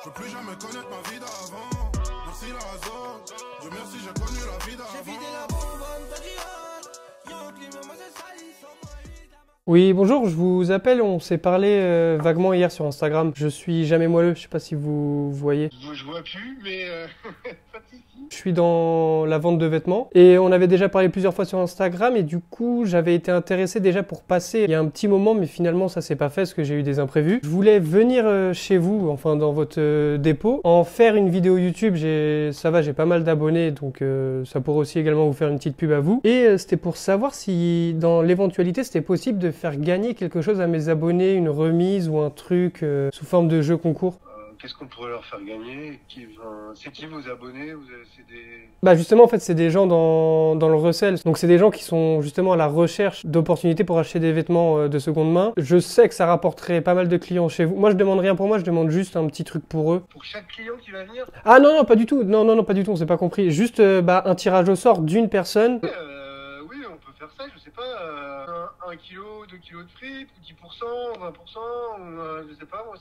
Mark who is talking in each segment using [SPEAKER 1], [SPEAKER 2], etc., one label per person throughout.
[SPEAKER 1] Je veux plus jamais connaître ma vie d'avant. Merci la zone, Dieu merci j'ai connu la vie d'avant. J'ai vidé la bonbonne, t'as dit y'a un climat, moi c'est sali, sans moi.
[SPEAKER 2] Oui, bonjour, je vous appelle, on s'est parlé vaguement hier sur Instagram. Je suis Jamais Moelleux, je sais pas si vous voyez.
[SPEAKER 3] Je vois plus, mais pas de soucis.
[SPEAKER 2] Je suis dans la vente de vêtements et on avait déjà parlé plusieurs fois sur Instagram et du coup j'avais été intéressé déjà pour passer il y a un petit moment mais finalement ça s'est pas fait parce que j'ai eu des imprévus. Je voulais venir chez vous, enfin dans votre dépôt, en faire une vidéo YouTube. Ça va, j'ai pas mal d'abonnés donc ça pourrait aussi également vous faire une petite pub à vous. Et c'était pour savoir si dans l'éventualité c'était possible de faire gagner quelque chose à mes abonnés, une remise ou un truc sous forme de jeu concours.
[SPEAKER 3] Qu'est-ce qu'on pourrait leur faire gagner? C'est qui vos abonnés? C'est des...
[SPEAKER 2] Bah justement en fait c'est des gens dans le resell, donc c'est des gens qui sont justement à la recherche d'opportunités pour acheter des vêtements de seconde main. Je sais que ça rapporterait pas mal de clients chez vous. Moi je demande rien pour moi, je demande juste un petit truc pour eux.
[SPEAKER 3] Pour chaque client qui va venir?
[SPEAKER 2] Ah non pas du tout, non pas du tout, on s'est pas compris. Juste un tirage au sort d'une personne.
[SPEAKER 3] Oui on peut faire ça, je sais pas, 1 kilo, 2 kilos de frites, ou 10%, 20%, ou je sais pas moi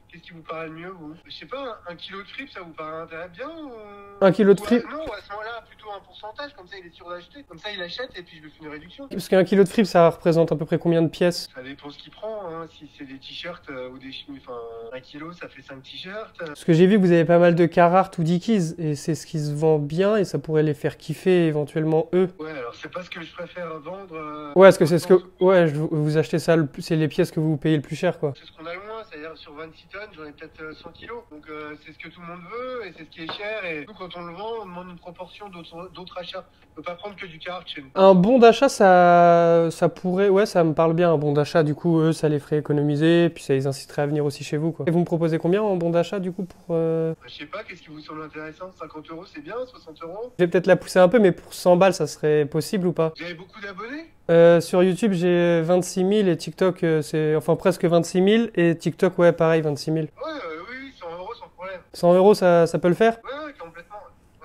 [SPEAKER 3] qu'est-ce qui vous paraît le mieux, vous? Je sais pas, 1 kilo de frites, ça vous paraît bien ou...
[SPEAKER 2] 1 kilo de frites?
[SPEAKER 3] Non, à ce moment-là, plutôt un pourcentage, comme ça il est sûr d'acheter. Comme ça il achète et puis je lui fais une réduction.
[SPEAKER 2] Parce qu'un kilo de frites, ça représente à peu près combien de pièces?
[SPEAKER 3] Ça dépend ce qu'il prend, hein. Si c'est des t-shirts ou des chemises, enfin 1 kilo ça fait 5 t-shirts.
[SPEAKER 2] Parce que j'ai vu que vous avez pas mal de Carhartt ou Dickies et c'est ce qui se vend bien et ça pourrait les faire kiffer éventuellement eux.
[SPEAKER 3] Ouais, alors c'est pas ce que je préfère vendre.
[SPEAKER 2] Ouais, est-ce que c'est ce que... Ouais, vous achetez ça, c'est les pièces que vous payez le plus cher quoi.
[SPEAKER 3] C'est ce qu'on a le moins, c'est-à-dire sur 26 tonnes, j'en ai peut-être 100 kilos. Donc c'est ce que tout le monde veut et c'est ce qui est cher. Et nous, quand on le vend, on demande une proportion d'autres achats. On peut pas prendre que du Carhartt chez nous.
[SPEAKER 2] Un bon d'achat, ça pourrait... Ouais, ça me parle bien, un bon d'achat. Du coup, eux, ça les ferait économiser. Puis ça les inciterait à venir aussi chez vous, quoi. Et vous me proposez combien en bon d'achat, du coup, pour...
[SPEAKER 3] Je sais pas, qu'est-ce qui vous semble intéressant? 50 € c'est bien, 60 €?
[SPEAKER 2] Je vais peut-être la pousser un peu, mais pour 100 balles, ça serait possible ou pas?
[SPEAKER 3] Vous avez beaucoup d'abonnés?
[SPEAKER 2] Sur YouTube, j'ai 26 000 et TikTok, c'est... Enfin, presque 26 000. Et TikTok, ouais, pareil, 26 000.
[SPEAKER 3] Ouais, oui, 100 € sans problème.
[SPEAKER 2] 100 € ça peut le faire?
[SPEAKER 3] Ouais, complètement.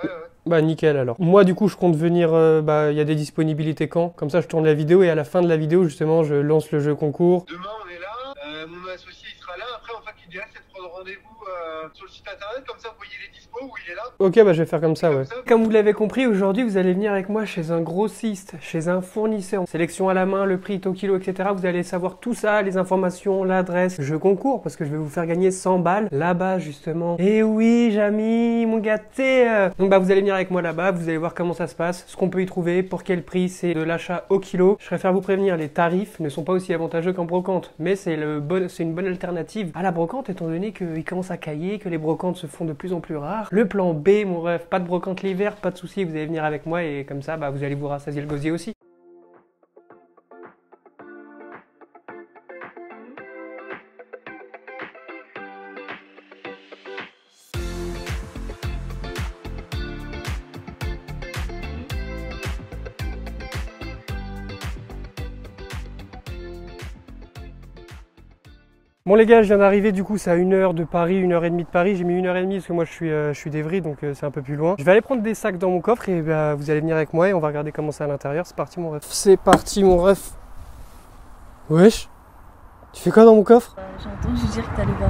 [SPEAKER 3] Ouais.
[SPEAKER 2] Bah nickel alors. Moi du coup je compte venir, il y a des disponibilités quand? Comme ça je tourne la vidéo et à la fin de la vidéo justement je lance le jeu concours.
[SPEAKER 3] Demain on est là, mon associé il sera là. Après en fait l'idéal c'est de prendre rendez-vous sur le site internet, comme ça vous voyez les dispos où il est là.
[SPEAKER 2] Ok bah je vais faire comme ça ouais. Comme vous l'avez compris, aujourd'hui vous allez venir avec moi chez un grossiste, chez un fournisseur. Sélection à la main, le prix est au kilo, etc. Vous allez savoir tout ça, les informations, l'adresse, jeu concours parce que je vais vous faire gagner 100 balles là-bas justement. Et oui Jamy, mon gâté. Donc bah vous allez venir avec moi là-bas, vous allez voir comment ça se passe, ce qu'on peut y trouver, pour quel prix, c'est de l'achat au kilo. Je préfère vous prévenir, les tarifs ne sont pas aussi avantageux qu'en brocante, mais c'est une bonne alternative à la brocante étant donné qu'il commence à cailler, que les brocantes se font de plus en plus rares. Le plan B, mon rêve, pas de brocante l'hiver, pas de souci, vous allez venir avec moi et comme ça, bah, vous allez vous rassasier le gosier aussi. Bon les gars, je viens d'arriver, du coup c'est à 1 heure de Paris, 1h30 de Paris. J'ai mis 1h30 parce que moi je suis d'Evry, donc c'est un peu plus loin. Je vais aller prendre des sacs dans mon coffre et bah, vous allez venir avec moi et on va regarder comment c'est à l'intérieur. C'est parti mon ref. C'est parti mon ref. Wesh, tu fais quoi dans mon coffre?
[SPEAKER 4] J'ai entendu dire que t'allais voir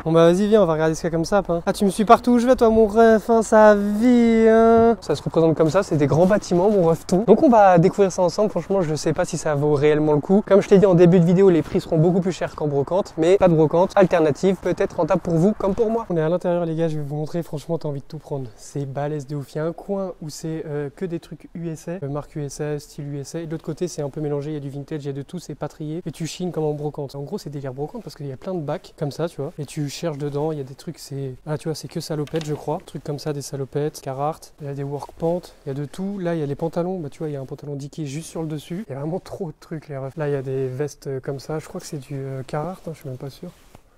[SPEAKER 2] Bon bah vas-y viens, on va regarder ce qu'il y a comme ça. Hein. Ah tu me suis partout où je vais toi mon ref, hein, ça vit hein. Ça se représente comme ça, c'est des grands bâtiments mon ref tout. Donc on va découvrir ça ensemble, franchement je sais pas si ça vaut réellement le coup. Comme je t'ai dit en début de vidéo, les prix seront beaucoup plus chers qu'en brocante, mais pas de brocante, alternative, peut-être rentable pour vous comme pour moi. On est à l'intérieur les gars, je vais vous montrer, franchement t'as envie de tout prendre. C'est balèze de ouf, il y a un coin où c'est que des trucs USA, marque USA, style USA, et de l'autre côté c'est un peu mélangé, il y a du vintage, il y a de tout, c'est patrié, et tu chines comme en brocante. En gros c'est délire brocante parce qu'il y a plein de bacs comme ça tu vois, et tu cherches dedans, il y a des trucs, c'est... Ah tu vois, c'est que salopettes je crois, trucs comme ça, des salopettes, Carhartt, il y a des work pants, il y a de tout. Là il y a les pantalons, bah tu vois, il y a un pantalon Dickies juste sur le dessus. Il y a vraiment trop de trucs les refs. Là il y a des vestes comme ça, je crois que c'est du Carhartt, hein, je suis même pas sûr.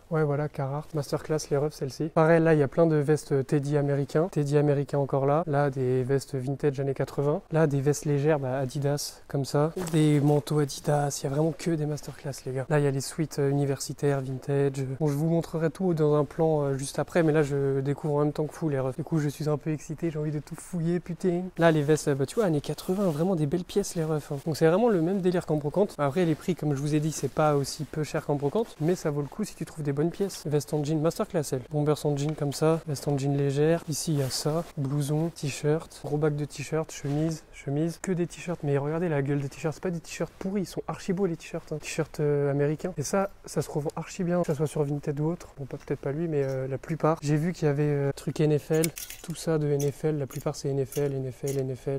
[SPEAKER 2] Ouais voilà, Carhartt, Masterclass, les refs, celle-ci. Pareil, là il y a plein de vestes Teddy américains encore là. Là des vestes vintage années 80. Là des vestes légères, bah, Adidas, comme ça. Des manteaux Adidas, il y a vraiment que des Masterclass les gars. Là il y a les suites universitaires, vintage. Bon je vous montrerai tout dans un plan juste après, mais là je découvre en même temps que vous les refs. Du coup je suis un peu excité, j'ai envie de tout fouiller, putain. Là les vestes, bah tu vois, années 80, vraiment des belles pièces les refs. Hein. Donc c'est vraiment le même délire qu'en brocante. Après les prix, comme je vous ai dit, c'est pas aussi peu cher qu'en brocante, mais ça vaut le coup si tu trouves des bonnes pièces. Veste en jean masterclass elle. Bombers en jean comme ça, veste en jean légère. Ici il y a ça, blouson, t-shirt, gros bac de t-shirt, chemise, que des t-shirts. Mais regardez la gueule des t-shirts, c'est pas des t-shirts pourris, ils sont archi beaux les t-shirts. Hein. T-shirts américains. Et ça se revend archi bien, que ça soit sur Vinted ou autre. Bon, peut-être pas lui, mais la plupart. J'ai vu qu'il y avait truc NFL, tout ça de NFL. La plupart c'est NFL.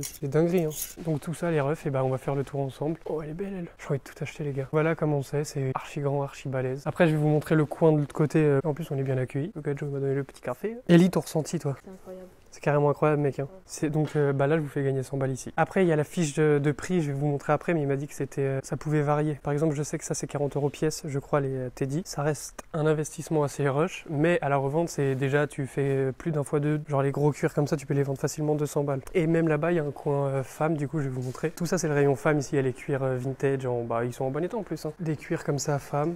[SPEAKER 2] C'est dinguerie. Hein. Donc tout ça, les refs, et bah on va faire le tour ensemble. Oh, elle est belle elle. J'ai envie de tout acheter les gars. Voilà comment c'est archi grand, archi balèze. Après, je vais vous montrer le coin de l'autre côté. En plus, on est bien accueillis. Le gars Joe m'a donné le petit café. Ellie, ton ressenti toi?
[SPEAKER 4] C'est incroyable.
[SPEAKER 2] C'est carrément incroyable mec. Hein. C'est donc bah là je vous fais gagner 100 balles ici. Après il y a la fiche de prix, je vais vous montrer après, mais il m'a dit que c'était ça pouvait varier. Par exemple je sais que ça c'est 40 € pièce, je crois les Teddy. Ça reste un investissement assez rush, mais à la revente c'est déjà tu fais plus d'un fois deux. Genre les gros cuirs comme ça tu peux les vendre facilement 200 balles. Et même là-bas il y a un coin femme, du coup je vais vous montrer. Tout ça c'est le rayon femme ici, il y a les cuirs vintage, bah ils sont en bon état en plus. Hein. Des cuirs comme ça femme.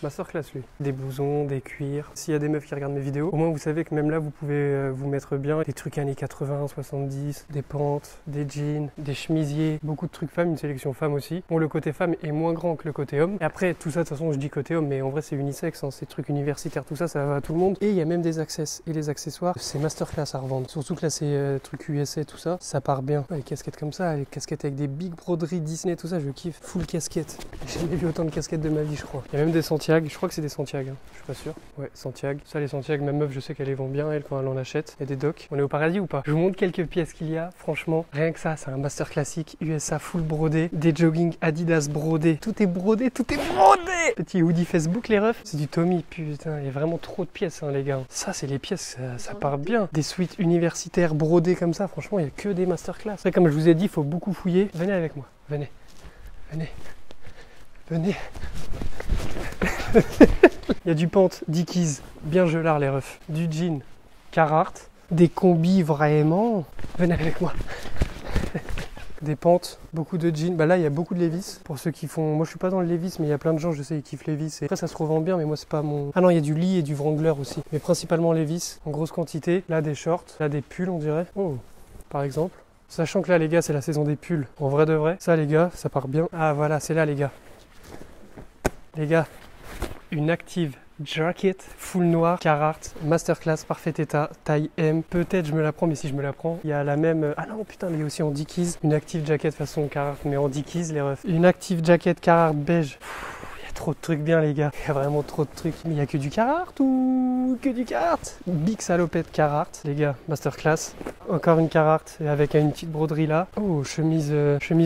[SPEAKER 2] Masterclass lui. Des blousons, des cuirs. S'il y a des meufs qui regardent mes vidéos, au moins vous savez que même là vous pouvez vous mettre bien. Des trucs années 80, 70, des pantes, des jeans, des chemisiers, beaucoup de trucs femmes, une sélection femme aussi. Bon le côté femme est moins grand que le côté homme. Et après tout ça de toute façon je dis côté homme mais en vrai c'est unisexe, hein, ces trucs universitaires, tout ça va à tout le monde. Et il y a même des access et les accessoires, c'est masterclass à revendre. Surtout que là c'est trucs USA tout ça, ça part bien. Les casquettes comme ça, les casquettes avec des big broderies Disney, tout ça je kiffe. Full casquette. J'ai jamais vu autant de casquettes de ma vie je crois. Il y a même des Santiago. Je crois que c'est des Santiago, hein. Je suis pas sûr. Ouais, Santiago. Ça, les Santiago, ma meuf, je sais qu'elle les vend bien, elle, quand elle en achète. Il y a des docks. On est au paradis ou pas? Je vous montre quelques pièces qu'il y a. Franchement, rien que ça, c'est un master classique USA full brodé. Des jogging Adidas brodés. Tout est brodé, tout est brodé! Petit hoodie Facebook, les refs. C'est du Tommy, putain. Il y a vraiment trop de pièces, hein, les gars. Ça, c'est les pièces, ça part bien. Des suites universitaires brodées comme ça. Franchement, il n'y a que des masterclass. C'est comme je vous ai dit, il faut beaucoup fouiller. Venez avec moi. Venez. Venez. Venez. Il y a du pant, Dickies, bien gelard les refs, du jean, Carhartt, des combis vraiment. Venez avec moi. Des pantes, beaucoup de jeans. Bah là il y a beaucoup de Levi's. Pour ceux qui font. Moi je suis pas dans le Levi's, mais il y a plein de gens, je sais, qui kiffent Levi's. Et après ça se revend bien, mais moi c'est pas mon. Ah non, il y a du Lee et du Wrangler aussi. Mais principalement Levi's, en grosse quantité. Là des shorts, là des pulls on dirait. Oh, par exemple. Sachant que là les gars c'est la saison des pulls. En vrai de vrai. Ça les gars, ça part bien. Ah voilà, c'est là les gars. Les gars. Une Active Jacket full noir, Carhartt, masterclass, parfait état, taille M. Peut-être je me la prends, mais si je me la prends, il y a la même. Ah non, putain, mais il y a aussi en Dickies. Une Active Jacket façon Carhartt, mais en Dickies, les refs. Une Active Jacket Carhartt beige. Il y a trop de trucs bien, les gars. Il y a vraiment trop de trucs. Mais il y a que du Carhartt ou que du Carhartt? Big salopette Carhartt, les gars, masterclass. Encore une Carhartt avec une petite broderie là. Oh, chemise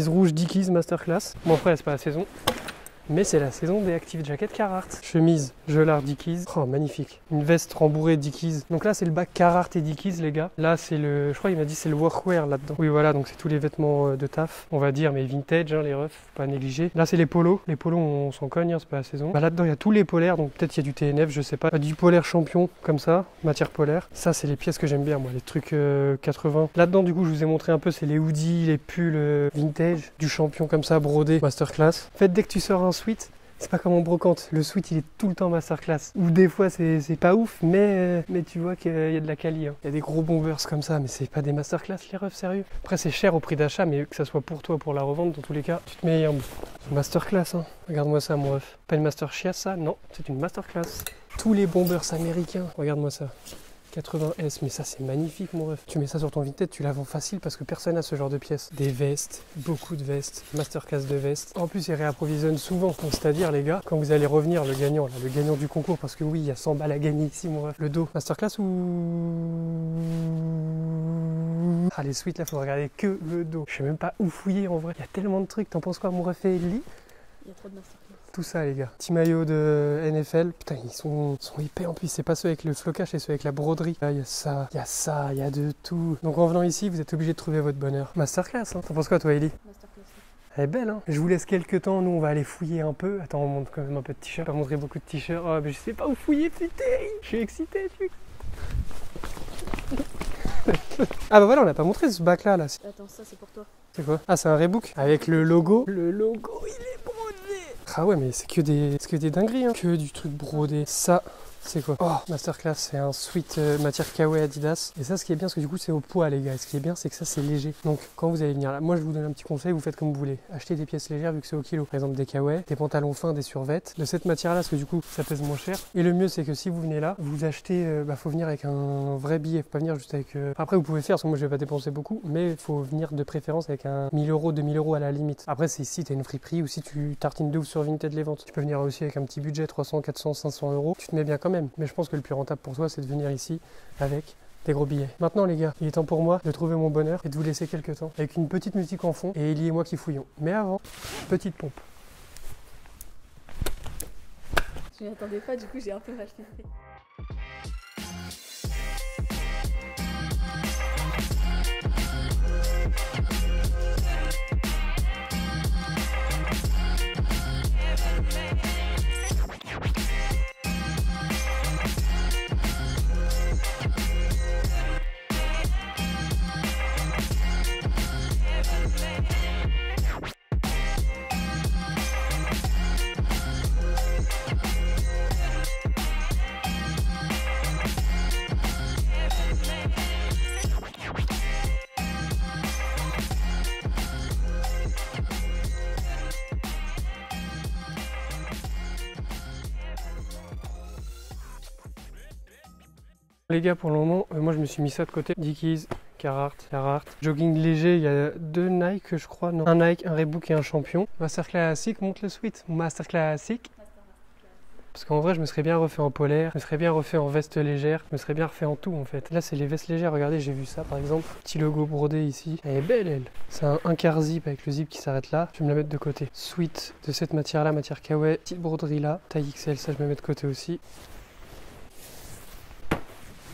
[SPEAKER 2] rouge Dickies, masterclass. Bon, après, c'est pas la saison. Mais c'est la saison des Active Jacket Carhartt. Chemise, gelard Dickies. Oh, magnifique. Une veste rembourrée Dickies. Donc là, c'est le bac Carhartt et Dickies, les gars. Là, c'est le... Je crois qu'il m'a dit c'est le workwear là-dedans. Oui, voilà, donc c'est tous les vêtements de taf. On va dire, mais vintage, hein, les refs. Faut pas négliger. Là, c'est les polos. Les polos, on s'en cogne, hein, c'est pas la saison. Bah, là-dedans, il y a tous les polaires. Donc peut-être il y a du TNF, je sais pas. Du polaire champion, comme ça. Matière polaire. Ça, c'est les pièces que j'aime bien, moi. Les trucs 80. Là-dedans, du coup, je vous ai montré un peu, c'est les hoodies, les pulls vintage. Du champion comme ça, brodé. Masterclass. En fait, dès que tu sors un sweat, c'est pas comme en brocante, le sweat il est tout le temps masterclass. Ou des fois c'est pas ouf, mais tu vois qu'il y a de la quali. Hein. Il y a des gros bombers comme ça, mais c'est pas des masterclass les refs, sérieux. Après c'est cher au prix d'achat, mais que ça soit pour toi, pour la revente, dans tous les cas, tu te mets un masterclass. Hein. Regarde-moi ça mon ref. Pas une master chiasse ça? Non, c'est une masterclass. Tous les bombers américains, regarde-moi ça. 80S, mais ça c'est magnifique mon ref. Tu mets ça sur ton Vinted, tu la vends facile parce que personne n'a ce genre de pièces. Des vestes, beaucoup de vestes, masterclass de vestes. En plus ils réapprovisionnent souvent, donc c'est-à-dire les gars, quand vous allez revenir le gagnant, là, le gagnant du concours, parce que oui il y a 100 balles à gagner ici mon ref. Le dos, masterclass ou... Ah les suites là, faut regarder que le dos. Je sais même pas où fouiller en vrai. Il y a tellement de trucs, t'en penses quoi mon ref et Ellie?
[SPEAKER 4] Il y a trop de masterclass.
[SPEAKER 2] Tout ça les gars. Petit maillot de NFL. Putain ils sont épais en plus. C'est pas ceux avec le flocage, c'est ceux avec la broderie. Là il y a ça, il y a de tout. Donc en venant ici vous êtes obligé de trouver votre bonheur. Masterclass hein. T'en penses quoi toi Ellie?
[SPEAKER 4] Masterclass.
[SPEAKER 2] Elle est belle hein. Je vous laisse quelques temps. Nous on va aller fouiller un peu. Attends on montre quand même un peu de t-shirt. On va montrer beaucoup de t-shirts. Oh mais je sais pas où fouiller putain. Je suis excité. Ah bah voilà on n'a pas montré ce bac là.
[SPEAKER 4] Attends ça c'est pour toi.
[SPEAKER 2] C'est quoi? Ah c'est un Reebok avec le logo. Le logo il est brodé. Ah ouais mais c'est que des dingueries hein. Que du truc brodé. Ça C'est quoi? Oh, Masterclass, c'est un sweat matière kawaii Adidas. Et ça, ce qui est bien, parce que du coup, c'est au poids, les gars. Et ce qui est bien, c'est que ça, c'est léger. Donc, quand vous allez venir là, moi, je vous donne un petit conseil, vous faites comme vous voulez. Achetez des pièces légères vu que c'est au kilo. Par exemple, des kawaii, des pantalons fins, des survêtements. De cette matière-là, parce que du coup, ça pèse moins cher. Et le mieux, c'est que si vous venez là, vous achetez, faut venir avec un vrai billet. Faut pas venir juste avec. Après, vous pouvez faire, parce que moi, je vais pas dépenser beaucoup, mais il faut venir de préférence avec un 1000 €, 2000 € à la limite. Après, c'est si t'as une friperie ou si tu tartines de ouf sur Vinted les ventes. Tu peux venir aussi avec un petit budget, 300, 400, 500 €. Tu te mets bien quand même. Mais je pense que le plus rentable pour toi, c'est de venir ici avec des gros billets. Maintenant les gars, il est temps pour moi de trouver mon bonheur et de vous laisser quelques temps avec une petite musique en fond et Ellie et moi qui fouillons. Mais avant, petite pompe.
[SPEAKER 4] Je m'y attendais pas, du coup j'ai un peu mal fait.
[SPEAKER 2] Les gars, pour le moment, moi je me suis mis ça de côté. Dickies, Carhartt. Jogging léger, il y a 2 Nike, je crois. Non, un Nike, un Reebok et un Champion. Master Classic, monte le sweat. Master Classic. Parce qu'en vrai, je me serais bien refait en polaire, je me serais bien refait en veste légère, je me serais bien refait en tout en fait. Là, c'est les vestes légères. Regardez, j'ai vu ça par exemple. Petit logo brodé ici. Elle est belle, elle. C'est un quart zip avec le zip qui s'arrête là. Je vais me la mettre de côté. Sweat de cette matière-là, matière kawaii. Petite broderie là. Taille XL, ça je me mets de côté aussi.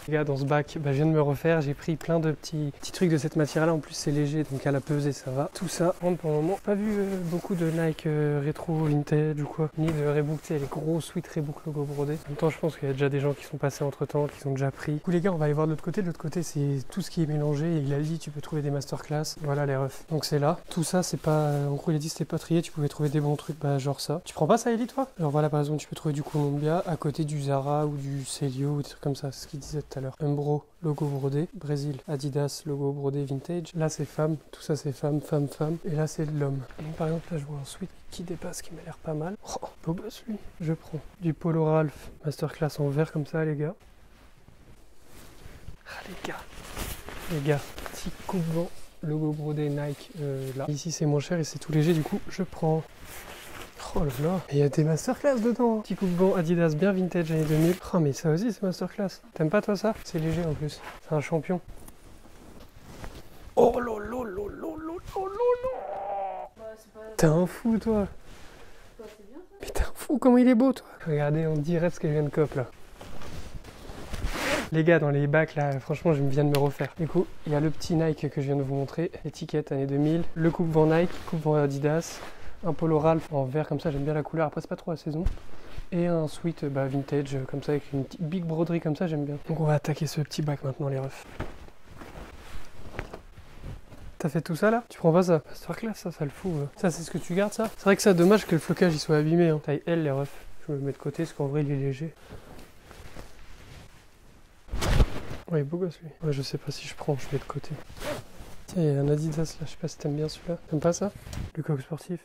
[SPEAKER 2] Les gars, dans ce bac, je viens de me refaire, j'ai pris plein de petits trucs de cette matière là, en plus c'est léger donc à la pesée ça va. Tout ça, pour le moment, pas vu beaucoup de Nike rétro, vintage ou quoi, ni de Reebok, tu sais les gros sweat Reebok logo brodé. En même temps je pense qu'il y a déjà des gens qui sont passés entre temps, qui sont déjà pris. Du coup les gars, on va aller voir de l'autre côté. De l'autre côté c'est tout ce qui est mélangé et il a dit tu peux trouver des masterclass, voilà les refs. Donc c'est là, tout ça c'est pas, en gros il a dit c'était pas trié, tu pouvais trouver des bons trucs, genre ça. Tu prends pas ça Ellie toi? Genre voilà par exemple tu peux trouver du Columbia à côté du Zara ou du Celio ou des trucs comme ça, c'est ce qu'il disait tout à l'heure. Umbro, logo brodé, Brésil, Adidas, logo brodé vintage. Là c'est femme, tout ça c'est femme. Et là c'est l'homme. Donc par exemple là je vois un sweat qui dépasse, qui m'a l'air pas mal. Oh, beau gosse lui. Je prends du Polo Ralph, masterclass en vert comme ça les gars. Ah les gars, petit coupe-vent, logo brodé Nike là. Ici c'est moins cher et c'est tout léger du coup je prends. Oh là là, il y a des masterclass dedans. Petit coupe-vent Adidas bien vintage années 2000. Oh mais ça aussi c'est masterclass. T'aimes pas toi ça? C'est léger en plus. C'est un champion. Oh lolo lolo lolo lolo. T'es un fou toi. Mais t'es un fou, comment il est beau toi. Regardez, on dirait ce que je viens de cop là. Les gars, dans les bacs là, franchement, je viens de me refaire. Du coup, il y a le petit Nike que je viens de vous montrer. Étiquette années 2000. Le coupe-vent Nike, coupe-vent Adidas. Un Polo Ralph en vert comme ça, j'aime bien la couleur, après c'est pas trop la saison. Et un sweat vintage comme ça avec une petite big broderie comme ça, j'aime bien. Donc on va attaquer ce petit bac maintenant les refs. T'as fait tout ça là? Tu prends pas ça? Masterclass ça le fout. Ça c'est ce que tu gardes ça? C'est vrai que c'est dommage que le flocage il soit abîmé. Hein. Taille L les refs. Je me le mets de côté parce qu'en vrai il est léger. Ouais, beau gosse lui. Ouais, je sais pas si je prends, je mets de côté. Tiens, il y a un Adidas là, je sais pas si t'aimes bien celui-là. T'aimes pas ça? Le coq sportif.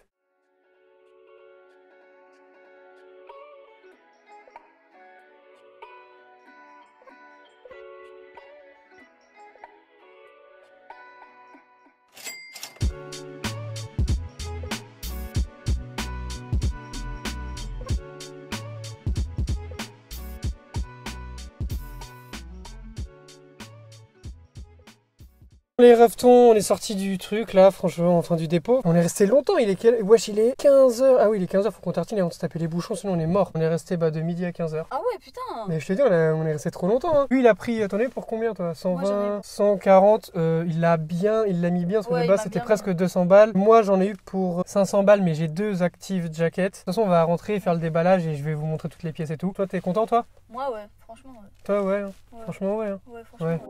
[SPEAKER 2] Les reftons, on est sorti du truc là, franchement, enfin du dépôt. On est resté longtemps, il est quel? Wesh, il est 15h. Ah oui, il est 15h, faut qu'on tartine avant de se taper les bouchons, sinon on est mort. On est resté de midi à 15h.
[SPEAKER 4] Ah ouais, putain.
[SPEAKER 2] Mais je te dis, on est resté trop longtemps. Hein. Lui, il a pris, attendez, pour combien toi? 120, 140. Il l'a mis bien, parce que de base c'était presque 200 balles. Moi, j'en ai eu pour 500 balles, mais j'ai 2 active jackets. De toute façon, on va rentrer, faire le déballage et je vais vous montrer toutes les pièces et tout. Toi, t'es content, toi?
[SPEAKER 4] Moi, ouais, franchement, ouais.
[SPEAKER 2] Toi, ouais. Hein. Ouais. Franchement, ouais. Hein.
[SPEAKER 4] Ouais, franchement. Ouais.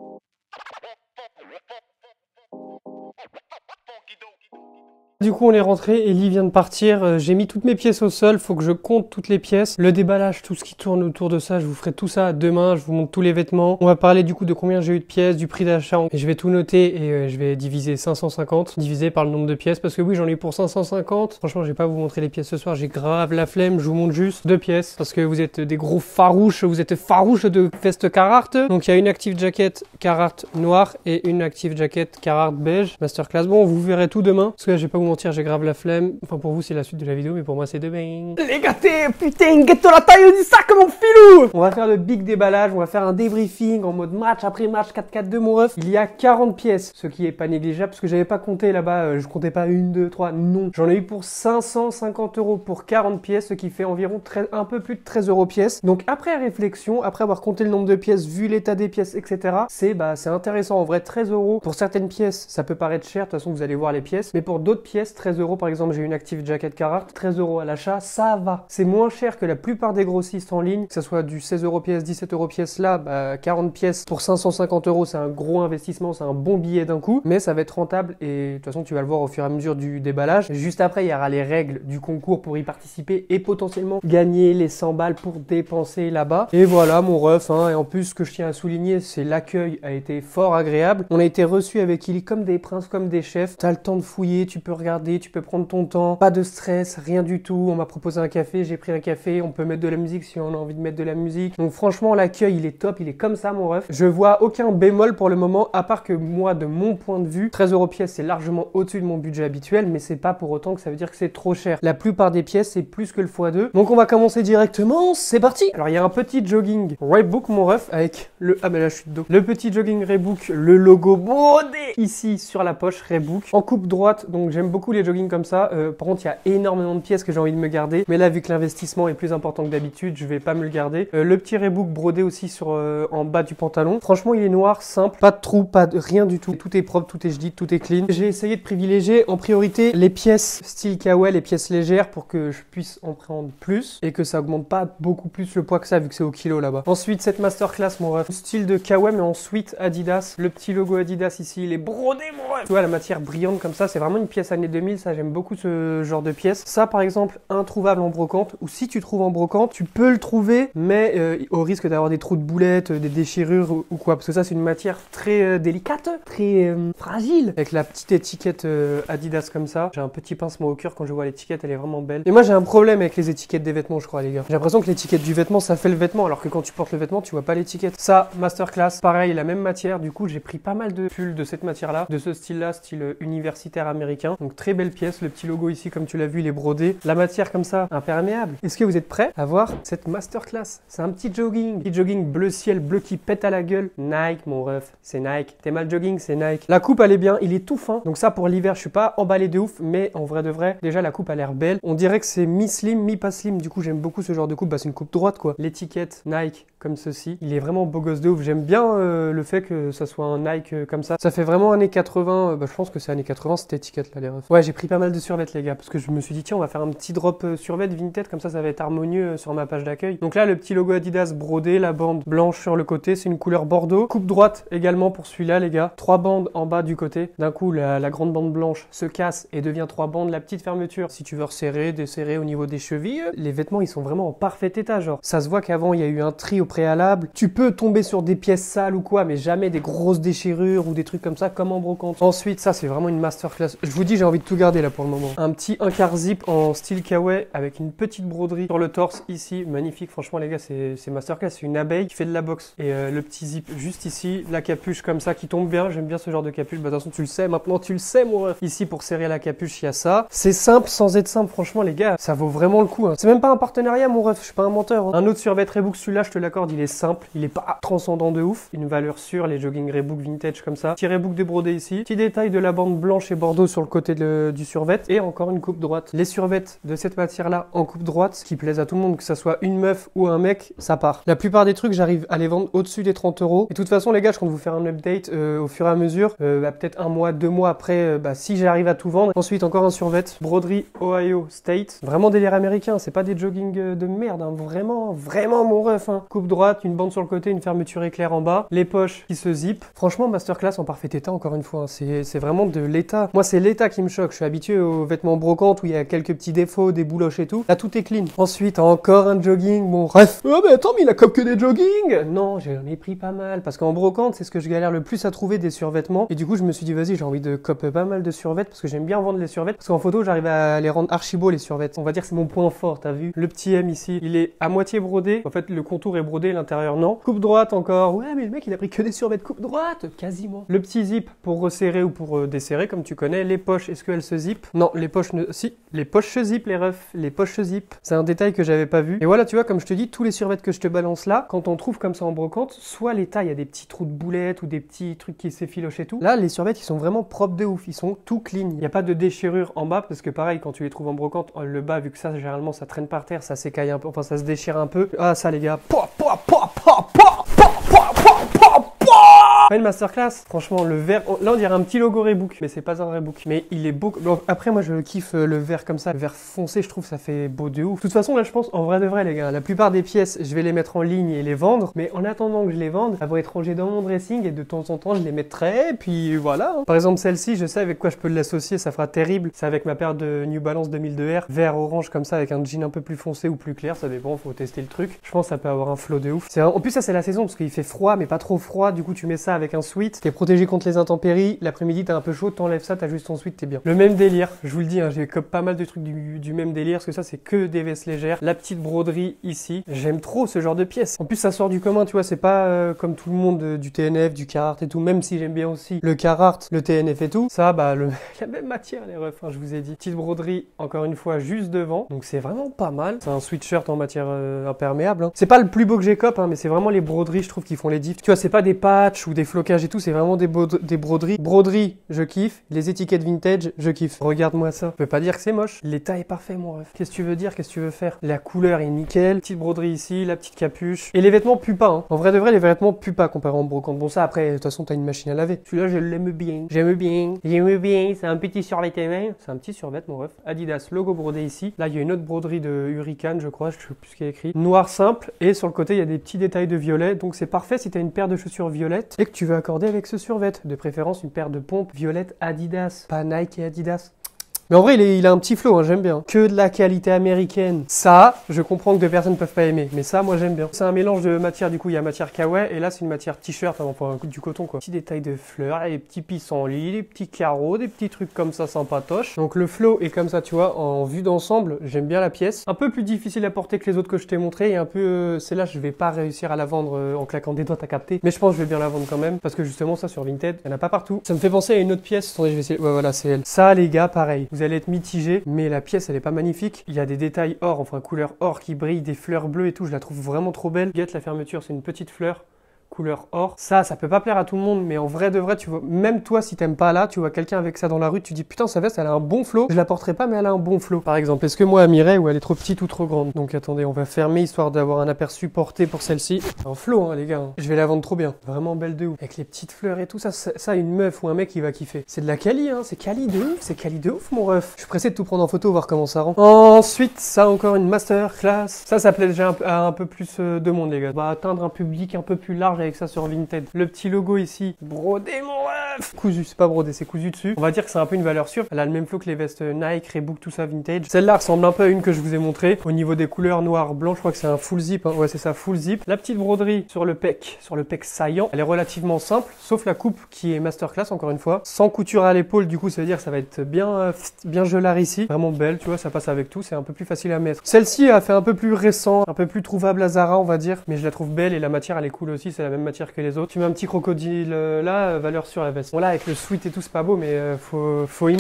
[SPEAKER 2] Du coup, on est rentré, Ellie vient de partir, j'ai mis toutes mes pièces au sol, faut que je compte toutes les pièces. Le déballage, tout ce qui tourne autour de ça, je vous ferai tout ça demain, je vous montre tous les vêtements. On va parler du coup de combien j'ai eu de pièces, du prix d'achat. Et je vais tout noter et je vais diviser 550, divisé par le nombre de pièces, parce que oui, j'en ai eu pour 550. Franchement, je vais pas vous montrer les pièces ce soir, j'ai grave la flemme, je vous montre juste 2 pièces, parce que vous êtes des gros farouches, vous êtes farouches de veste Carhartt. Donc il y a une Active Jacket Carhartt noire et une Active Jacket Carhartt beige, masterclass. Bon, vous verrez tout demain, parce que là, je vais pas vous mentir, j'ai grave la flemme. Enfin, pour vous, c'est la suite de la vidéo, mais pour moi, c'est demain. Les gâtés, putain, gâteau la taille du sac, mon filou! On va faire le big déballage, on va faire un débriefing en mode match après match 4-4-2, mon ref. Il y a 40 pièces, ce qui est pas négligeable, parce que j'avais pas compté là-bas, je comptais pas 1, 2, 3, non. J'en ai eu pour 550 € pour 40 pièces, ce qui fait environ un peu plus de 13 € pièce. Donc, après réflexion, après avoir compté le nombre de pièces, vu l'état des pièces, etc., c'est intéressant. En vrai, 13 € pour certaines pièces, ça peut paraître cher, de toute façon, vous allez voir les pièces, mais pour d'autres pièces, 13 € par exemple, j'ai une Active Jacket Carhartt, 13 € à l'achat, ça va. C'est moins cher que la plupart des grossistes en ligne, que ce soit du 16 € pièce, 17 € pièce là, 40 pièces pour 550 €, c'est un gros investissement, c'est un bon billet d'un coup, mais ça va être rentable et de toute façon tu vas le voir au fur et à mesure du déballage. Juste après, il y aura les règles du concours pour y participer et potentiellement gagner les 100 balles pour dépenser là-bas. Et voilà mon ref, hein. Et en plus, ce que je tiens à souligner, c'est l'accueil a été fort agréable. On a été reçus avec Ellie comme des princes, comme des chefs. T'as le temps de fouiller, tu peux regarder, tu peux prendre ton temps, pas de stress, rien du tout. On m'a proposé un café, j'ai pris un café, on peut mettre de la musique si on a envie de mettre de la musique. Donc franchement, l'accueil, il est top, il est comme ça mon ref. Je vois aucun bémol pour le moment, à part que moi, de mon point de vue, 13 € pièce, c'est largement au-dessus de mon budget habituel, mais c'est pas pour autant que ça veut dire que c'est trop cher. La plupart des pièces, c'est plus que le x2. Donc on va commencer directement, c'est parti. Alors il y a un petit jogging Reebok mon ref avec le... Ah mais là je suis de dos. Le petit jogging Reebok, le logo brodé ici sur la poche Reebok, en coupe droite, donc j'aime beaucoup les joggings comme ça. Par contre il y a énormément de pièces que j'ai envie de me garder, mais là vu que l'investissement est plus important que d'habitude, je vais pas me le garder. Le petit Reebok brodé aussi sur en bas du pantalon. Franchement il est noir, simple, pas de trous, pas de rien du tout. Tout est propre, tout est joli, tout est clean. J'ai essayé de privilégier en priorité les pièces style kawaii, les pièces légères pour que je puisse en prendre plus et que ça augmente pas beaucoup plus le poids que ça vu que c'est au kilo là-bas. Ensuite cette masterclass mon ref, style de kawaii mais en suite Adidas. Le petit logo Adidas ici, il est brodé mon ref. Tu vois la matière brillante comme ça, c'est vraiment une pièce année 2000, ça j'aime beaucoup ce genre de pièce. Ça par exemple introuvable en brocante, ou si tu trouves en brocante, tu peux le trouver mais au risque d'avoir des trous de boulettes, des déchirures ou quoi, parce que ça c'est une matière très délicate, très fragile, avec la petite étiquette Adidas comme ça. J'ai un petit pincement au cœur quand je vois l'étiquette, elle est vraiment belle. Et moi j'ai un problème avec les étiquettes des vêtements je crois les gars. J'ai l'impression que l'étiquette du vêtement ça fait le vêtement alors que quand tu portes le vêtement tu vois pas l'étiquette. Ça, masterclass, pareil, la même matière, du coup j'ai pris pas mal de pulls de cette matière là, de ce style là, style universitaire américain. Donc très belle pièce, le petit logo ici comme tu l'as vu il est brodé. La matière comme ça, imperméable. Est-ce que vous êtes prêts à voir cette masterclass? C'est un petit jogging bleu ciel, bleu qui pète à la gueule. Nike mon ref, c'est Nike. T'es mal jogging, c'est Nike. La coupe elle est bien, il est tout fin. Donc ça pour l'hiver je suis pas emballé de ouf, mais en vrai de vrai, déjà la coupe a l'air belle. On dirait que c'est mi-slim, mi-pas slim, du coup j'aime beaucoup ce genre de coupe, c'est une coupe droite quoi. L'étiquette Nike comme ceci, il est vraiment beau gosse de ouf. J'aime bien le fait que ça soit un Nike comme ça. Ça fait vraiment années 80, je pense que c'est années 80 cette étiquette là les refs. Ouais j'ai pris pas mal de survêt les gars, parce que je me suis dit tiens on va faire un petit drop survêt vintage, comme ça va être harmonieux sur ma page d'accueil. Donc là le petit logo Adidas brodé, la bande blanche sur le côté, c'est une couleur bordeaux. Coupe droite également pour celui-là les gars. 3 bandes en bas du côté. D'un coup la grande bande blanche se casse et devient 3 bandes. La petite fermeture, si tu veux resserrer, desserrer au niveau des chevilles, les vêtements ils sont vraiment en parfait état genre. Ça se voit qu'avant il y a eu un tri au préalable. Tu peux tomber sur des pièces sales ou quoi, mais jamais des grosses déchirures ou des trucs comme ça comme en brocante. Ensuite ça c'est vraiment une masterclass. Je vous dis j'ai envie de tout garder là pour le moment. Un petit un quart zip en style kawaii avec une petite broderie sur le torse ici, magnifique franchement les gars, c'est masterclass. C'est une abeille qui fait de la boxe et le petit zip juste ici, la capuche comme ça qui tombe bien. J'aime bien ce genre de capuche. Bah de toute façon tu le sais, maintenant tu le sais mon ref. Ici pour serrer la capuche il y a ça. C'est simple sans être simple, franchement les gars, ça vaut vraiment le coup hein. C'est même pas un partenariat mon ref, je suis pas un menteur hein. Un autre survêt Reebok, celui-là je te l'accorde, il est simple, il est pas transcendant de ouf, une valeur sûre, les jogging Reebok vintage comme ça. Petit Reebok débrodé ici, petit détail de la bande blanche et bordeaux sur le côté du survêt et encore une coupe droite. Les survêts de cette matière là en coupe droite, ce qui plaise à tout le monde, que ça soit une meuf ou un mec, ça part. La plupart des trucs j'arrive à les vendre au-dessus des 30 €. Et de toute façon les gars, je compte vous faire un update au fur et à mesure, peut-être 1 mois, 2 mois après, si j'arrive à tout vendre. Ensuite encore un survêt, broderie Ohio State, vraiment délire américain, c'est pas des jogging de merde hein. Vraiment mon ref hein. Coupe droite, une bande sur le côté, une fermeture éclair en bas, les poches qui se zip. Franchement masterclass en parfait état encore une fois hein. C'est vraiment de l'état. Moi c'est l'état qui me choque. Je suis habitué aux vêtements brocantes où il y a quelques petits défauts, des bouloches et tout. Là, tout est clean. Ensuite, encore un jogging. Bon, bref. Oh, mais attends, mais il a comme que des joggings. Non, j'en ai pris pas mal. Parce qu'en brocante, c'est ce que je galère le plus à trouver, des survêtements. Et du coup, je me suis dit, vas-y, j'ai envie de coper pas mal de survêtements parce que j'aime bien vendre les survêtements. Parce qu'en photo, j'arrive à les rendre archi beaux, les survêtements. On va dire que c'est mon point fort, t'as vu? Le petit M ici, il est à moitié brodé. En fait, le contour est brodé, l'intérieur non. Coupe droite encore. Ouais, mais le mec, il a pris que des survêtements coupe droite, quasiment. Le petit zip pour resserrer ou pour desserrer, comme tu connais. Les poches, est-ce qu'elles se zippent? Non, les poches ne... Si, les poches se zippent, les refs. Les poches se zippent. C'est un détail que j'avais pas vu. Et voilà, tu vois, comme je te dis, tous les survêtements que je te balance là, quand on trouve comme ça en brocante, soit les tailles, il y a des petits trous de boulettes ou des petits trucs qui s'effilochent et tout. Là, les survêtements, ils sont vraiment propres de ouf. Ils sont tout clean. Il n'y a pas de déchirure en bas parce que pareil, quand tu les trouves en brocante, le bas, vu que ça, généralement, ça traîne par terre, ça s'écaille un peu, enfin, ça se déchire un peu. Ah, ça, les gars. Une masterclass, franchement le vert, là on dirait un petit logo Reebok, mais c'est pas un Reebok, mais il est beau. Bon, après moi je kiffe le vert comme ça, le vert foncé, je trouve ça fait beau de ouf. De toute façon là je pense, en vrai de vrai les gars, la plupart des pièces je vais les mettre en ligne et les vendre, mais en attendant que je les vende, elles vont être rangées dans mon dressing et de temps en temps je les mettrai, et puis voilà. Par exemple celle-ci, je sais avec quoi je peux l'associer, ça fera terrible, c'est avec ma paire de New Balance 2002R, vert orange comme ça avec un jean un peu plus foncé ou plus clair, ça dépend, faut tester le truc. Je pense que ça peut avoir un flow de ouf. En plus ça c'est la saison parce qu'il fait froid mais pas trop froid, du coup tu mets ça avec un sweat, t'es protégé contre les intempéries, l'après-midi t'as un peu chaud, t'enlèves ça, t'as juste ton sweat, t'es bien. Le même délire, je vous le dis, hein, j'ai comme pas mal de trucs du même délire, parce que ça c'est que des vestes légères. La petite broderie ici, j'aime trop ce genre de pièces. En plus ça sort du commun, tu vois, c'est pas comme tout le monde du TNF, du Carhartt et tout, même si j'aime bien aussi le Carhartt, le TNF et tout. Ça, bah, la même matière les refs, hein, je vous ai dit. Petite broderie, encore une fois, juste devant, donc c'est vraiment pas mal. C'est un sweatshirt en matière imperméable. Hein. C'est pas le plus beau que j'ai cop, hein, mais c'est vraiment les broderies, je trouve, qui font les diffs. Tu vois, c'est pas des patchs ou des flocages et tout, c'est vraiment des broderies. Broderies, je kiffe. Les étiquettes vintage, je kiffe. Regarde-moi ça. Je peux pas dire que c'est moche. L'état est parfait, mon ref. Qu'est-ce que tu veux dire? Qu'est-ce que tu veux faire? La couleur est nickel. Petite broderie ici, la petite capuche. Et les vêtements puent pas. Hein. En vrai de vrai, les vêtements puent pas comparé en brocante. Bon, ça, après, de toute façon, t'as une machine à laver. Celui-là, je l'aime bien. J'aime bien. J'aime bien. C'est un petit survêtement. C'est un petit survêtement, mon ref. Adidas, logo brodé ici. Là, il y a une autre broderie de Hurricane, je crois. Je sais plus ce qu'il y a écrit. Noir simple. Et sur le côté, il y a des petits détails de violet. Donc, c'est parfait si t'as une paire de chaussures violettes et que tu veux accorder avec ce survêt. De préférence une paire de pompes violettes Adidas, pas Nike et Adidas. Mais en vrai, il a un petit flow, hein, j'aime bien. Que de la qualité américaine. Ça, je comprends que deux personnes ne peuvent pas aimer. Mais ça, moi, j'aime bien. C'est un mélange de matière, du coup, il y a matière kawaii. Et là, c'est une matière t-shirt, hein, enfin, du coton, quoi. Petits détails de fleurs, les petits pissenlits, les petits carreaux, des petits trucs comme ça, sympatoches. Donc, le flow est comme ça, tu vois, en vue d'ensemble. J'aime bien la pièce. Un peu plus difficile à porter que les autres que je t'ai montré. Et un peu, c'est là, je vais pas réussir à la vendre en claquant des doigts, t'as capté. Mais je pense que je vais bien la vendre quand même. Parce que justement, ça, sur Vinted, il n'y en a pas partout. Ça me fait penser à une autre pièce. Attendez, je vais essayer. Ouais, voilà, c'est elle. Ça, les gars, pareil. Vous allez être mitigés. Mais la pièce elle est pas magnifique, il y a des détails or, enfin couleur or qui brillent, des fleurs bleues et tout, je la trouve vraiment trop belle. Guette la fermeture, c'est une petite fleur couleur or. Ça peut pas plaire à tout le monde, mais en vrai de vrai, tu vois, même toi si t'aimes pas là, tu vois quelqu'un avec ça dans la rue, tu dis putain sa veste elle a un bon flow, je la porterai pas mais elle a un bon flow. Par exemple, est-ce que moi elle m'irait ou elle est trop petite ou trop grande? Donc attendez, on va fermer histoire d'avoir un aperçu porté pour celle-ci. Un flow hein les gars, hein. Je vais la vendre trop bien, vraiment belle de ouf. Avec les petites fleurs et tout, ça une meuf ou un mec il va kiffer. C'est de la quali hein, c'est quali de ouf, c'est quali de ouf mon ref. Je suis pressé de tout prendre en photo, voir comment ça rend. Ensuite, ça encore une masterclass. Ça plaît déjà à un peu plus de monde les gars. On va atteindre un public un peu plus large avec ça sur Vinted. Le petit logo ici, brodé mon ref. Cousu, c'est pas brodé, c'est cousu dessus. On va dire que c'est un peu une valeur sûre. Elle a le même flow que les vestes Nike, Reebok, tout ça vintage. Celle-là ressemble un peu à une que je vous ai montré. Au niveau des couleurs noir, blanc, je crois que c'est un full zip. Hein. Ouais, c'est ça, full zip. La petite broderie sur le pec saillant. Elle est relativement simple, sauf la coupe qui est masterclass encore une fois. Sans couture à l'épaule, du coup, ça veut dire que ça va être bien gelard ici. Vraiment belle, tu vois, ça passe avec tout. C'est un peu plus facile à mettre. Celle-ci a fait un peu plus récent, un peu plus trouvable à Zara, on va dire. Mais je la trouve belle et la matière, elle est cool aussi. C'est la même matière que les autres. Tu mets un petit crocodile là, valeur sur la veste. Bon là avec le sweat et tout c'est pas beau mais faut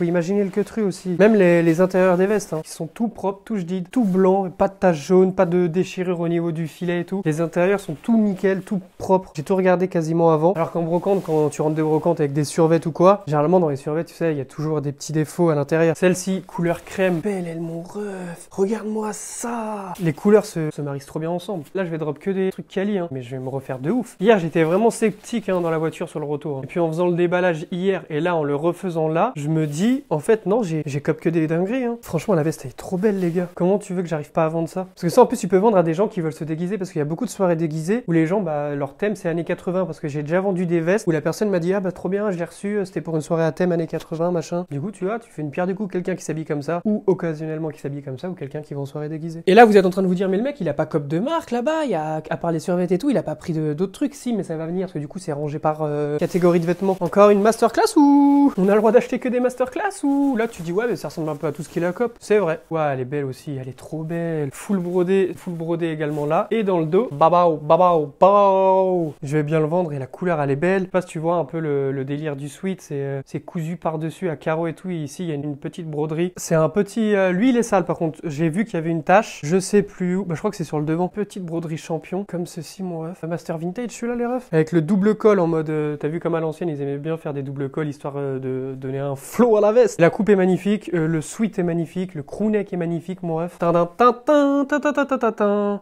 [SPEAKER 2] imaginer le queutru aussi. Même les intérieurs des vestes hein, qui sont tout propres, tout jadis, tout blanc, pas de taches jaunes, pas de déchirure au niveau du filet et tout. Les intérieurs sont tout nickel, tout propre. J'ai tout regardé quasiment avant. Alors qu'en brocante, quand tu rentres de brocante avec des survêtements ou quoi, généralement dans les survêtements tu sais il y a toujours des petits défauts à l'intérieur. Celle-ci couleur crème, belle elle mon ref. Regarde-moi ça. Les couleurs se marient trop bien ensemble. Là je vais drop que des trucs quali hein, mais je vais me refaire de ouf. Hier, j'étais vraiment sceptique dans la voiture sur le retour. Et puis en faisant le déballage hier et là en le refaisant là, je me dis, en fait, non, j'ai cop que des dingueries. Franchement, la veste, elle est trop belle, les gars. Comment tu veux que j'arrive pas à vendre ça? Parce que ça, en plus, tu peux vendre à des gens qui veulent se déguiser parce qu'il y a beaucoup de soirées déguisées où les gens, bah, leur thème, c'est années 80 parce que j'ai déjà vendu des vestes où la personne m'a dit, ah bah trop bien, je l'ai reçu, c'était pour une soirée à thème années 80, machin. Du coup, tu vois, tu fais une pierre du coup, quelqu'un qui s'habille comme ça ou occasionnellement qui s'habille comme ça ou quelqu'un qui va en soirée déguisée. Et là, vous êtes en train de vous dire, mais le mec, il a pas cop de marque là-bas, il y a, à part les survêtements et tout, il a pas pris d'autres trucs. Si, mais ça va venir parce que du coup, c'est rangé par catégorie de vêtements. Encore une masterclass ou on a le droit d'acheter que des masterclass ou là, tu dis, ouais, mais ça ressemble un peu à tout ce qu'il a cop. C'est vrai. Ouais, elle est belle aussi, elle est trop belle. Full brodé également là. Et dans le dos, babao, babao, babao. Je vais bien le vendre et la couleur, elle est belle. Je sais pas si tu vois un peu le délire du sweat, c'est cousu par-dessus à carreaux et tout. Et ici, il y a une petite broderie. C'est un petit... lui, il est sale par contre. J'ai vu qu'il y avait une tache. Je sais plus où. Bah, je crois que c'est sur le devant. Petite broderie champion. Comme ceci, mon ref. Master Vintage, celui-là, les refs. Avec le double col en mode... t'as vu comme à l'ancienne, ils aimaient bien faire des double cols histoire de donner un flow à la veste. La coupe est magnifique. Le sweat est magnifique. Le crewneck est magnifique, mon ref.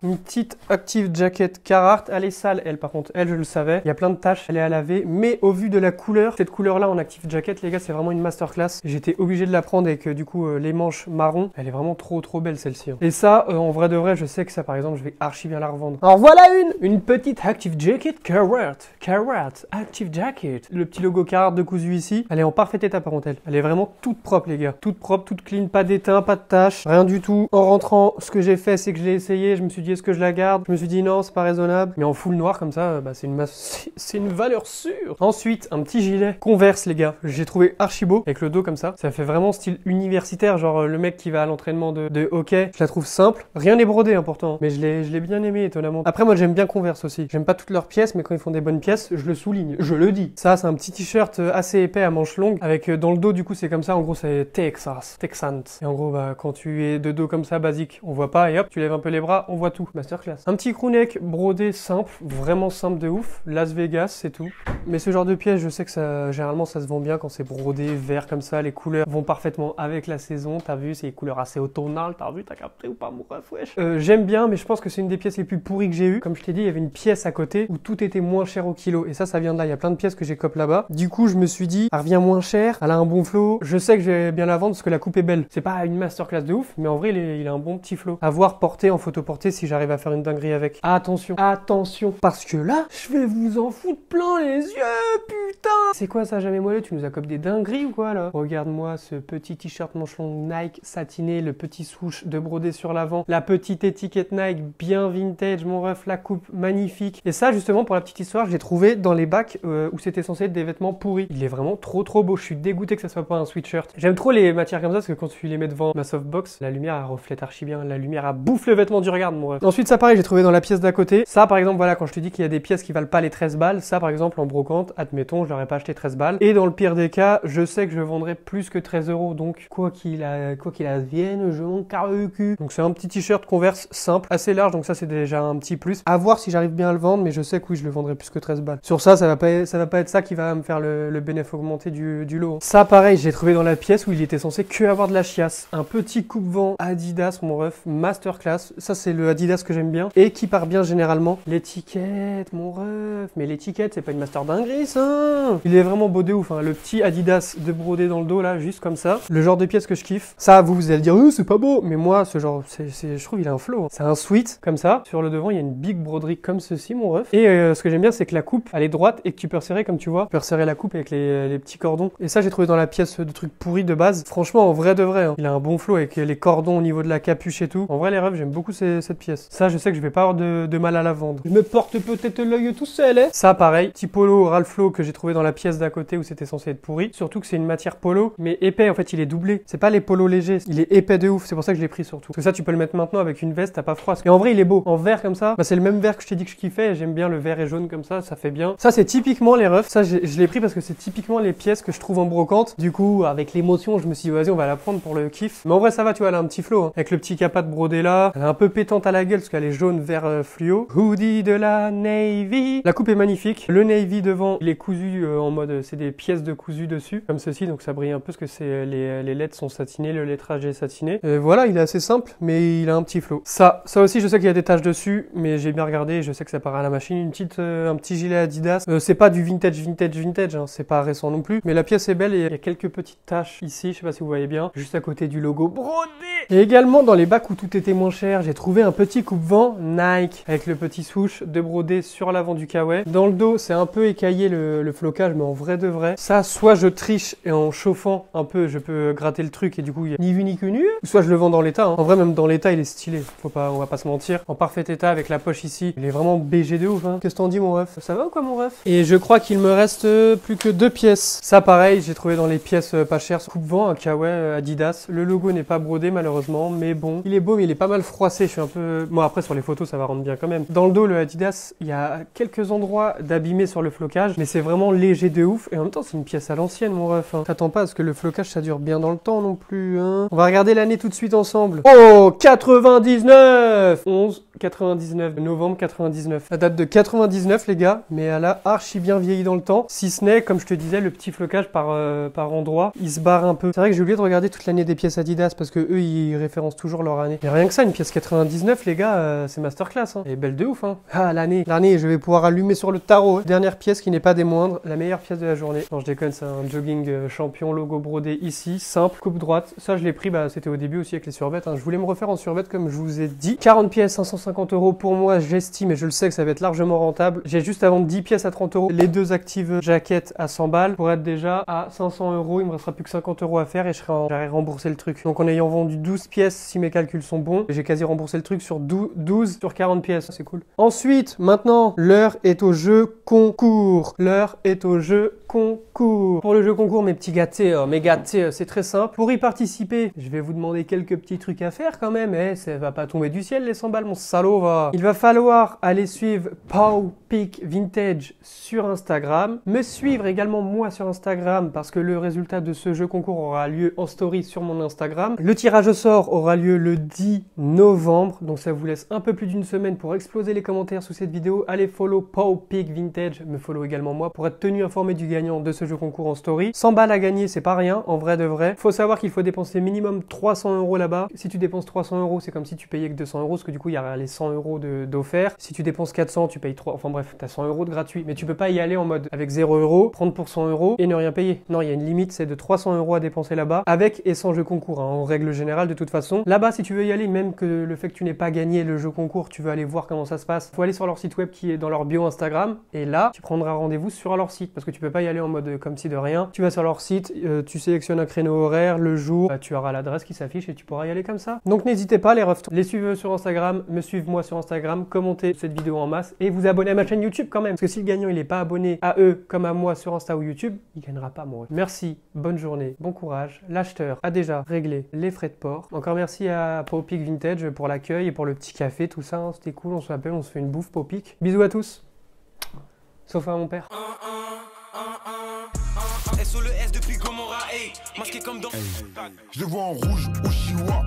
[SPEAKER 2] Une petite Active Jacket Carhartt. Elle est sale, elle, par contre. Elle, je le savais. Il y a plein de taches. Elle est à laver. Mais au vu de la couleur, cette couleur-là en Active Jacket, les gars, c'est vraiment une masterclass. J'étais obligé de la prendre avec, du coup, les manches marron. Elle est vraiment trop belle, celle-ci. Et ça, en vrai de vrai, je sais que ça, par exemple, je vais archi bien la revendre. Alors voilà une petite Active Jacket Carhartt Active Jacket. Le petit logo Carhartt de cousu ici. Elle est en parfait état, par contre, elle. Elle est vraiment toute propre, les gars. Toute propre, toute clean, pas d'étain, pas de taches, rien du tout. En rentrant, ce que j'ai fait, c'est que je l'ai essayé. Je me suis dit, est-ce que je la garde? Je me suis dit, non, c'est pas raisonnable. Mais en full noir, comme ça, bah, c'est une valeur sûre. Ensuite, un petit gilet Converse, les gars. J'ai trouvé archi beau, avec le dos comme ça. Ça fait vraiment style universitaire, genre le mec qui va à l'entraînement de hockey. Je la trouve simple. Rien n'est brodé, important. Mais je l'ai bien aimé, étonnamment. Après, moi, j'aime bien Converse aussi. J'aime pas toutes leurs pièces, mais quand ils font des bonnes pièces, je le souligne. Je le dis. Ça, c'est un petit t-shirt assez épais à manches longues. Avec dans le dos, du coup, c'est comme ça. En gros, c'est Texans. Et en gros, bah, quand tu es de dos comme ça, basique, on voit pas. Et hop, tu lèves un peu les bras, on voit tout. Masterclass. Un petit crewneck brodé simple. Vraiment simple de ouf. Las Vegas, c'est tout. Mais ce genre de pièces, je sais que ça, généralement, ça se vend bien quand c'est brodé, vert comme ça. Les couleurs vont parfaitement avec la saison. T'as vu, c'est des couleurs assez automnales. T'as vu, t'as capté ou pas, mon ref, wesh. J'aime bien, mais je pense que c'est une des pièces les plus pourries que j'ai eues. Comme je t'ai dit, il y avait une pièce à côté où tout était moins cher au kilo. Et ça vient de là. Il y a plein de pièces que j'ai cop là-bas. Du coup, je me suis dit, elle revient moins cher. Elle a un bon flow. Je sais que je vais bien la vendre parce que la coupe est belle. C'est pas une masterclass de ouf, mais en vrai, il a un bon petit flow. À voir porter en photo portée si j'arrive à faire une dinguerie avec. Attention, parce que là, je vais vous en foutre plein les yeux, putain. C'est quoi ça, jamais moelleux? Tu nous as cop des dingueries ou quoi là? Regarde-moi ce petit t-shirt manche longue Nike satiné, le petit swoosh de brodé sur l'avant, la petite étiquette Nike bien vintage, mon ref, la coupe magnifique. Et ça, justement, pour la petite histoire, je l'ai trouvé dans les bacs où c'était censé être des vêtements pourris. Il est vraiment trop beau. Je suis dégoûté que ça soit pas un sweatshirt. J'aime trop les matières comme ça parce que quand tu les mets devant ma softbox, la lumière elle reflète archi bien. La lumière elle bouffe le vêtement du regard, mon ref. Ensuite, ça pareil, j'ai trouvé dans la pièce d'à côté. Ça, par exemple, voilà, quand je te dis qu'il y a des pièces qui valent pas les 13 balles, ça, par exemple, en brocante, admettons, je l'aurais pas acheté 13 balles. Et dans le pire des cas, je sais que je vendrai plus que 13 €. Donc, quoi qu'il advienne, je m'en carre le cul. Donc, c'est un petit t-shirt Converse simple, assez large. Donc, ça, c'est déjà un petit plus. À voir si j'arrive bien à le vendre, mais je sais que oui, je le vendrai plus que 13 balles. Sur ça, ça va pas être ça qui va me faire le bénéfice augmenté du lot. Ça, pareil, j'ai trouvé dans la pièce où il était censé que avoir de la chiasse. Un petit coupe-vent Adidas, mon ref, masterclass. Ça, c'est le Adidas que j'aime bien et qui part bien généralement. L'étiquette, mon ref. Mais l'étiquette, c'est pas une master dinguerie, ça. Il est vraiment beau de ouf, hein. Le petit Adidas de brodé dans le dos, là, juste comme ça. Le genre de pièce que je kiffe. Ça, vous allez dire, c'est pas beau. Mais moi, ce genre, je trouve, il a un flow. C'est un sweat, comme ça. Sur le devant, il y a une big broderie comme ceci, mon ref. Et ce que j'aime bien, c'est que la coupe, elle est droite et que tu peux resserrer, comme tu vois. Tu peux resserrer la coupe avec les petits cordons. Et ça, j'ai trouvé dans la pièce de trucs pourris de base. Franchement, en vrai de vrai, hein. Il a un bon flow avec les cordons au niveau de la capuche et tout. En vrai, les refs, j'aime beaucoup cette pièce. Ça, je sais que je vais pas avoir de mal à la vendre. Je me porte peut-être l'œil tout seul, hein. Ça, pareil. Petit polo Ralph Lauren que j'ai trouvé dans la pièce d'à côté où c'était censé être pourri. Surtout que c'est une matière polo, mais épais. En fait, il est doublé. C'est pas les polos légers. Il est épais de ouf. C'est pour ça que je l'ai pris surtout. Parce que ça, tu peux le mettre maintenant avec une veste, t'as pas froid. Et en vrai, il est beau. En vert comme ça, bah, c'est le même vert que je t'ai dit que je kiffais. J'aime bien le vert et jaune comme ça fait bien. Ça, c'est typiquement les refs. Ça, je l'ai pris parce que c'est typiquement les pièces que je trouve en brocante. Du coup, avec l'émotion, je me suis dit, vas-y, on va la prendre pour le kiff. Mais en vrai, ça va, tu vois, elle a un petit flow, hein. Avec le petit capat de brodé là. Elle est un peu pétante à la gueule parce qu'elle est jaune, vert fluo. Hoodie de la Navy. La coupe est magnifique. Le Navy devant, il est cousu en mode, c'est des pièces de cousu dessus, comme ceci. Donc ça brille un peu parce que c'est les lettres sont satinées, le lettrage est satiné. Voilà, il est assez simple, mais il a un petit flow. Ça aussi, je sais qu'il y a des taches dessus, mais j'ai bien regardé et je sais que ça part la machine, un petit gilet Adidas. C'est pas du vintage, hein, c'est pas récent non plus. Mais la pièce est belle et il y a quelques petites taches ici, je sais pas si vous voyez bien, juste à côté du logo brodé. Et également dans les bacs où tout était moins cher, j'ai trouvé un petit coupe-vent Nike avec le petit swoosh de brodé sur l'avant du kawaii. Dans le dos, c'est un peu écaillé le flocage, mais en vrai de vrai. Ça, soit je triche et en chauffant un peu, je peux gratter le truc et du coup, il y a ni vu ni connu. Soit je le vends dans l'état. Hein. En vrai, même dans l'état, il est stylé. On va pas se mentir. En parfait état avec la poche ici. Il est vraiment BG de ouf. Hein. Qu'est-ce que t'en dis, mon ref? Ça va ou quoi, mon ref? Et je crois qu'il me reste plus que 2 pièces. Ça, pareil, j'ai trouvé dans les pièces pas chères. Coupe-vent, un kawaii Adidas. Le logo n'est pas brodé, malheureusement, mais bon. Il est beau, mais il est pas mal froissé. Je suis un peu... Bon, après, sur les photos, ça va rendre bien quand même. Dans le dos, le Adidas, il y a quelques endroits d'abîmer sur le flocage, mais c'est vraiment léger de ouf. Et en même temps, c'est une pièce à l'ancienne, mon ref. Hein. T'attends pas à ce que le flocage, ça dure bien dans le temps non plus. Hein. On va regarder l'année tout de suite ensemble. Oh, 99 99 novembre 99. Ça date de 99, les gars, mais elle a archi bien vieilli dans le temps. Si ce n'est, comme je te disais, le petit flocage par endroit, il se barre un peu. C'est vrai que j'ai oublié de regarder toute l'année des pièces Adidas parce que eux, ils référencent toujours leur année. Mais rien que ça, une pièce 99, les gars, c'est masterclass. Hein. Elle est belle de ouf. Hein. Ah, l'année, je vais pouvoir allumer sur le tarot. Hein. Dernière pièce qui n'est pas des moindres, la meilleure pièce de la journée. Non, je déconne, c'est un jogging champion logo brodé ici, simple, coupe droite. Ça, je l'ai pris, c'était au début aussi avec les survêtes. Hein. Je voulais me refaire en survêt comme je vous ai dit. 40 pièces, 550 € pour moi, j'estime et je le sais que ça va être largement rentable. J'ai juste à vendre 10 pièces à 30 €, les 2 actives jaquettes à 100 balles pour être déjà à 500 €. Il me restera plus que 50 € à faire et j'aurai remboursé le truc. Donc en ayant vendu 12 pièces, si mes calculs sont bons, j'ai quasi remboursé le truc sur 12 sur 40 pièces. C'est cool. Ensuite, maintenant, l'heure est au jeu concours. L'heure est au jeu concours. Pour le jeu concours, mes petits gâtés, c'est très simple. Pour y participer, je vais vous demander quelques petits trucs à faire quand même. Ça va pas tomber du ciel les 100 balles, mon salaud va. Il va falloir aller suivre Paupic Vintage sur Instagram. Me suivre également moi sur Instagram parce que le résultat de ce jeu concours aura lieu en story sur mon Instagram. Le tirage au sort aura lieu le 10 novembre. Donc ça vous laisse un peu plus d'une semaine pour exploser les commentaires sous cette vidéo. Allez follow Paupic Vintage. Me follow également moi pour être tenu informé du gagnant de ce jeu concours en story. 100 balles à gagner, c'est pas rien, en vrai de vrai. Faut savoir qu'il faut dépenser minimum 300 € là-bas. Si tu dépenses 300 €, c'est comme si tu payais que 200 €, parce que du coup, il y a les 100 € d'offert. Si tu dépenses 400, tu payes 3. Enfin bref, t'as 100 € de gratuit. Mais tu peux pas y aller en mode avec 0 €, prendre pour 100 € et ne rien payer. Non, il y a une limite, c'est de 300 € à dépenser là-bas, avec et sans jeu concours, hein, en règle générale de toute façon. Là-bas, si tu veux y aller, même que le fait que tu n'aies pas gagné le jeu concours, tu veux aller voir comment ça se passe, faut aller sur leur site web qui est dans leur bio Instagram. Et là, tu prendras rendez-vous sur leur site, parce que tu peux pas y aller en mode comme si de rien. Tu vas sur leur site, tu sélectionnes un créneau horaire, le jour, tu auras l'adresse qui s'affiche et tu pourras y aller comme ça. Donc n'hésitez pas les refs, les suivez sur Instagram, me suivez moi sur Instagram, commentez cette vidéo en masse et vous abonnez à ma chaîne YouTube quand même. Parce que si le gagnant il n'est pas abonné à eux comme à moi sur Insta ou YouTube, il gagnera pas moi. Merci, bonne journée, bon courage. L'acheteur a déjà réglé les frais de port. Encore merci à Paupic Vintage pour l'accueil et pour le petit café, tout ça, hein, c'était cool, on s'appelle, on se fait une bouffe Paupic. Bisous à tous. Sauf à mon père.
[SPEAKER 5] SO le S depuis Gomorrah, masqué comme dans.
[SPEAKER 1] Je le vois en rouge au chinois.